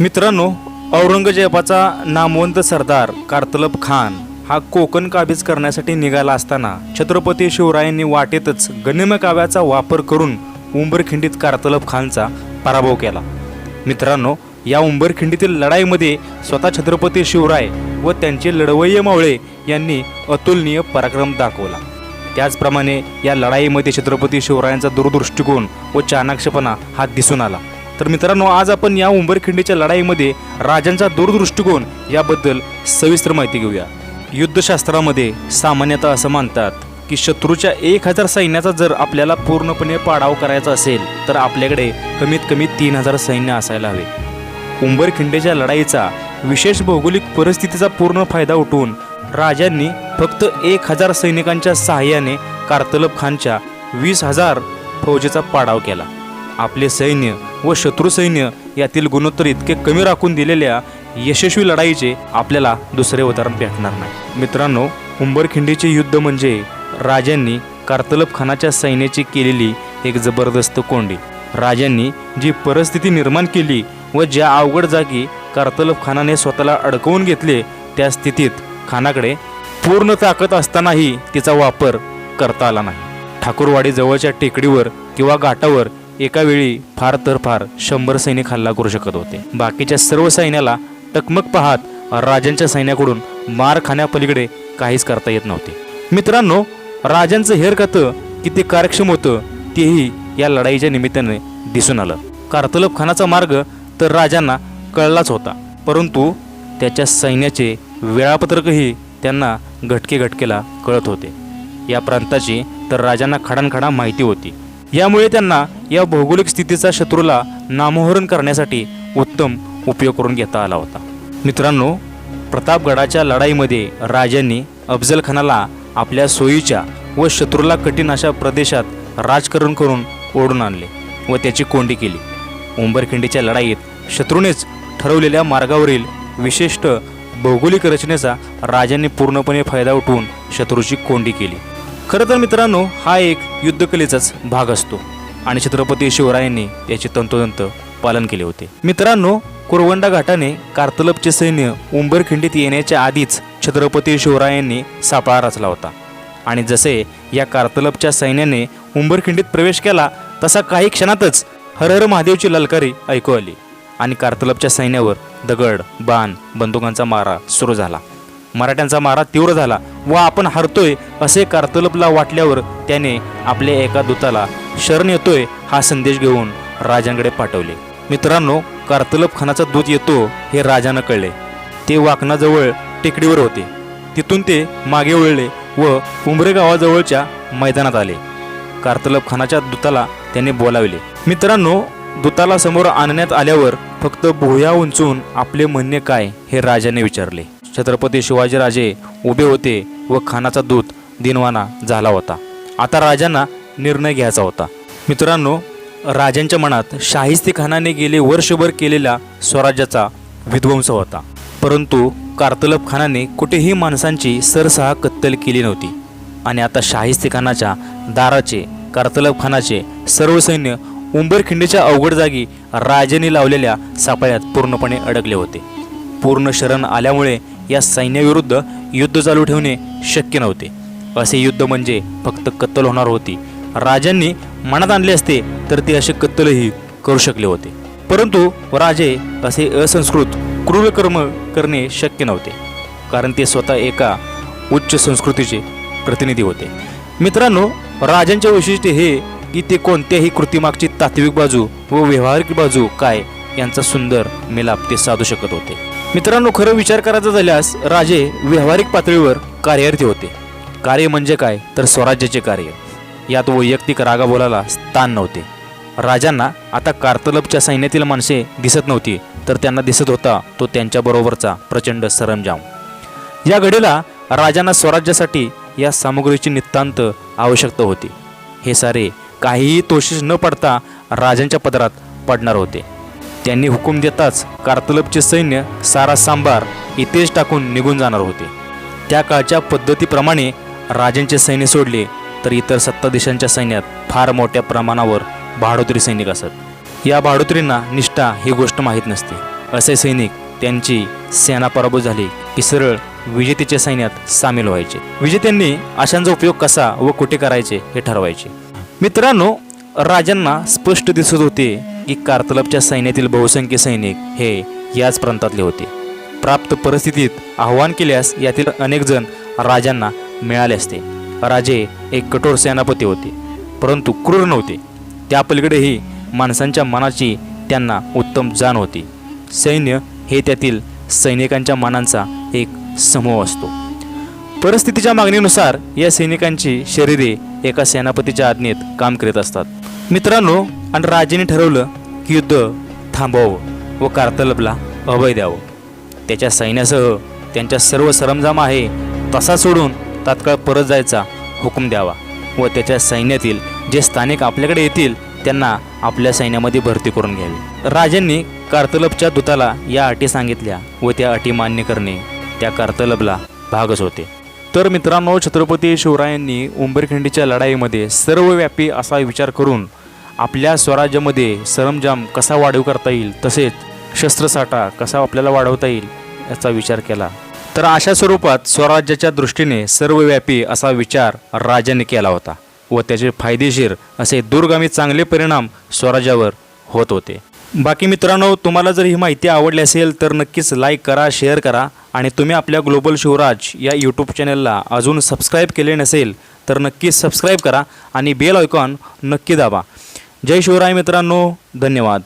मित्रांनो, औरंगजेबाचा नामवंत सरदार कारतलब खान हा कोकण काबीज करण्यासाठी निघाला असताना छत्रपती शिवरायांनी वाटेतच गनिमी काव्याचा वापर करून उंबरखिंडीत कारतलब खानचा पराभव केला। मित्रांनो, या उंबरखिंडीतील लढाईमध्ये स्वतः छत्रपती शिवराय व त्यांचे लढवय्ये मावळे यांनी अतुलनीय पराक्रम दाखवला। त्याचप्रमाणे या लढाईमध्ये छत्रपती शिवरायांचा दूरदृष्टिकोन व चाणाक्षपणा हा दिसून आला। तर मित्रांनो, आज आपण या उंबरखिंडीच्या लढाईमध्ये राजांचा दूरदृष्टिकोन याबद्दल सविस्तर माहिती घेऊया। युद्धशास्त्रामध्ये सामान्यतः असं मानतात की शत्रूच्या 1000 सैन्याचा जर आपल्याला पूर्णपणे पाडाव करायचा असेल तर आपल्याकडे कमीत कमी 3000 सैन्य असायला हवे। उंबरखिंडीच्या लढाईचा विशेष भौगोलिक परिस्थितीचा पूर्ण फायदा उठवून राजांनी फक्त 1000 सैनिकांच्या सहाय्याने कारतलब खानच्या 20,000 फौजेचा पाडाव केला। आपले सैन्य व शत्रू सैन्य यातील गुणोत्तर इतके कमी राखून दिलेल्या यशस्वी लढाईचे आपल्याला दुसरे उदाहरण भेटणार नाही। मित्रांनो, उंबरखिंडीचे युद्ध म्हणजे राजांनी कारतलब खानाच्या सैन्याची केलेली एक जबरदस्त कोंडी। राजांनी जी परिस्थिती निर्माण केली व ज्या अवघड जागी कारतलब खानाने स्वतःला अडकवून घेतले, त्या स्थितीत खानाकडे पूर्ण ताकद असतानाही तिचा वापर करता आला नाही। ठाकूरवाडी जवळच्या टेकडीवर किंवा घाटावर एका वेळी फार तर फार 100 सैनिक हल्ला करू शकत होते। बाकीच्या सर्व सैन्याला टकमक पाहत राजांच्या सैन्याकडून मार खाण्यापलीकडे काहीच करता येत नव्हते। मित्रांनो, राजांचं हेरकथं किती कार्यक्षम होतं तेही या लढाईच्या निमित्ताने दिसून आलं। कारतलब खानाचा मार्ग तर राजांना कळलाच होता, परंतु त्याच्या सैन्याचे वेळापत्रकही त्यांना घटकेला कळत होते। या प्रांताची तर राजांना खडानखडा माहिती होती। यामुळे त्यांना या भौगोलिक स्थितीचा शत्रूला नामोहरण करण्यासाठी उत्तम उपयोग करून घेता आला होता। मित्रांनो, प्रतापगडाच्या लढाईमध्ये राजांनी अफजल खानाला आपल्या सोयीच्या व शत्रूला कठीण अशा प्रदेशात राजकारण करून ओढून आणले व त्याची कोंडी केली। उंबरखिंडीच्या लढाईत शत्रूनेच ठरवलेल्या मार्गावरील विशिष्ट भौगोलिक रचनेचा राजांनी पूर्णपणे फायदा उठवून शत्रूची कोंडी केली। खरं तर मित्रांनो, हा एक युद्धकलेचाच भाग असतो आणि छत्रपती शिवरायांनी त्याचे तंतोतंत पालन केले होते। मित्रांनो, कुरवंडा घाटाने कारतलबचे सैन्य उंबरखिंडीत येण्याच्या आधीच छत्रपती शिवरायांनी सापळा रचला होता आणि जसे या कारतलबच्या सैन्याने उंबरखिंडीत प्रवेश केला तसा काही क्षणातच हर हर महादेवची ललकारी ऐकू आली आणि कारतलबच्या सैन्यावर दगड, बाण, बंदुकांचा मारा सुरू झाला। मराठ्यांचा मारा तीव्र झाला व आपण हरतोय असे कारतलबला वाटल्यावर त्याने आपल्या एका दूताला शरण येतोय हा संदेश घेऊन राजांकडे पाठवले। मित्रांनो, कारतलब खानाचा दूत येतो हे राजांना कळले। ते वाकणाजवळ टेकडीवर होते। तिथून ते मागे वळले व उंबरे गावाजवळच्या मैदानात आले। कारतलब खानाच्या दूताला त्याने बोलावले। मित्रांनो, दूताला समोर आणण्यात आल्यावर फक्त भुया उंचून आपले म्हणणे काय हे राजाने विचारले। छत्रपती शिवाजीराजे उभे होते व खानाचा दूत दिनवाना झाला होता। आता राजांना निर्णय घ्यायचा होता। मित्रांनो, राजांच्या मनात शाहिस्ते खानाने गेले वर्षभर केलेल्या स्वराज्याचा विध्वंस होता, परंतु कारतलब खानाने कुठेही माणसांची सरसहा कत्तल केली नव्हती आणि आता शाहिस्ते खानाच्या दाराचे कारतलब खानाचे सर्व सैन्य उंबरखिंडीच्या अवघड जागी राजांनी लावलेल्या सापळ्यात पूर्णपणे अडकले होते। पूर्ण शरण आल्यामुळे या सैन्याविरुद्ध युद्ध चालू ठेवणे शक्य नव्हते। असे युद्ध म्हणजे फक्त कत्तल होणार होती। राजांनी मनात आणले असते तर ते असे कत्तलही करू शकले होते, परंतु राजे असे असंस्कृत क्रूर कर्म करणे शक्य नव्हते, कारण ते स्वतः एका उच्च संस्कृतीचे प्रतिनिधी होते। मित्रांनो, राजांचे वैशिष्ट्य हे की ते कोणत्याही कृतीमागची तात्विक बाजू व व्यावहारिक बाजू काय यांचा सुंदर मिलाप ते साधू शकत होते। मित्रांनो, खरं विचार करायचा झाल्यास राजे व्यावहारिक पातळीवर कार्यरत होते। कार्य म्हणजे काय तर स्वराज्याचे कार्य। यात वैयक्तिक रागाबोलाला स्थान नव्हते। राजांना आता कारतलबच्या सैन्यातील माणसे दिसत नव्हती, तर त्यांना दिसत होता तो त्यांच्याबरोबरचा प्रचंड सरंजाम। या घडीला राजांना स्वराज्यासाठी या सामग्रीची नितांत आवश्यकता होती। हे सारे काहीही तोशिष न पडता राजांच्या पदरात पडणार होते। त्यांनी हुकूम देताच कारतलबचे सैन्य सारा सांबार इथेच टाकून निघून जाणार होते। त्या काळच्या पद्धतीप्रमाणे राजांचे सैन्य सोडले तर इतर सत्ताधीशांच्या सैन्यात फार मोठ्या प्रमाणावर भाडोत्री सैनिक असत। या भाडोत्रींना निष्ठा ही गोष्ट माहीत नसते। असे सैनिक त्यांची सेना पराभूत झाली की सरळ विजेतेच्या सैन्यात सामील व्हायचे. विजेत्यांनी अशांचा उपयोग कसा व कुठे करायचे हे ठरवायचे. मित्रांनो, राजांना स्पष्ट दिसत होते की कारतलबच्या सैन्यातील बहुसंख्य सैनिक हे याच प्रांतातले होते. प्राप्त परिस्थितीत आव्हान केल्यास यातील अनेक जण राजांना मिळाले असते. राजे एक कठोर सेनापती होते, परंतु क्रूर नव्हते. त्या पलीकडेही माणसांच्या मनाची त्यांना उत्तम जाण होती. सैन्य हे त्यातील सैनिकांच्या मनांचा एक समूह असतो. परिस्थितीच्या मागणीनुसार या सैनिकांची शरीरे एका सेनापतीच्या आज्ञेत काम करीत असतात. मित्रांनो, आणि राजाने ठरवलं की युद्ध थांबवावं व कारतलबला अभय द्यावं. त्याच्या सैन्यासह त्यांच्या सर्व सरंजाम आहे तसा सोडून तात्काळ परत जायचा हुकूम द्यावा व त्याच्या सैन्यातील जे स्थानिक आपल्याकडे येतील त्यांना आपल्या सैन्यामध्ये भरती करून घ्यावी. राजांनी कारतलबच्या दूताला या अटी सांगितल्या व त्या अटी मान्य करणे त्या कारतलबला भागच होते. तर मित्रांनो, छत्रपती शिवरायांनी उंबरखिंडीच्या लढाईमध्ये सर्वव्यापी असा विचार करून आपल्या स्वराज्यामध्ये सरंजाम कसा वाढीव करता येईल तसेच शस्त्रसाठा कसा आपल्याला वाढवता येईल याचा विचार केला. तर अशा स्वरूपात स्वराज्याच्या दृष्टीने सर्वव्यापी असा विचार राजाने केला होता व त्याचे फायदेशीर असे दूरगामी चांगले परिणाम स्वराज्यावर होत होते. बाकी मित्रांनो, तुम्हाला जर ही माहिती आवडली असेल तर नक्कीच लाईक करा, शेअर करा आणि तुम्ही आपल्या ग्लोबल शिवराज या यूट्यूब चॅनलला अजून सबस्क्राईब केले नसेल तर नक्कीच सबस्क्राईब करा आणि बेल आयकॉन नक्की दाबा. जय शिवराय मित्रांनो, धन्यवाद.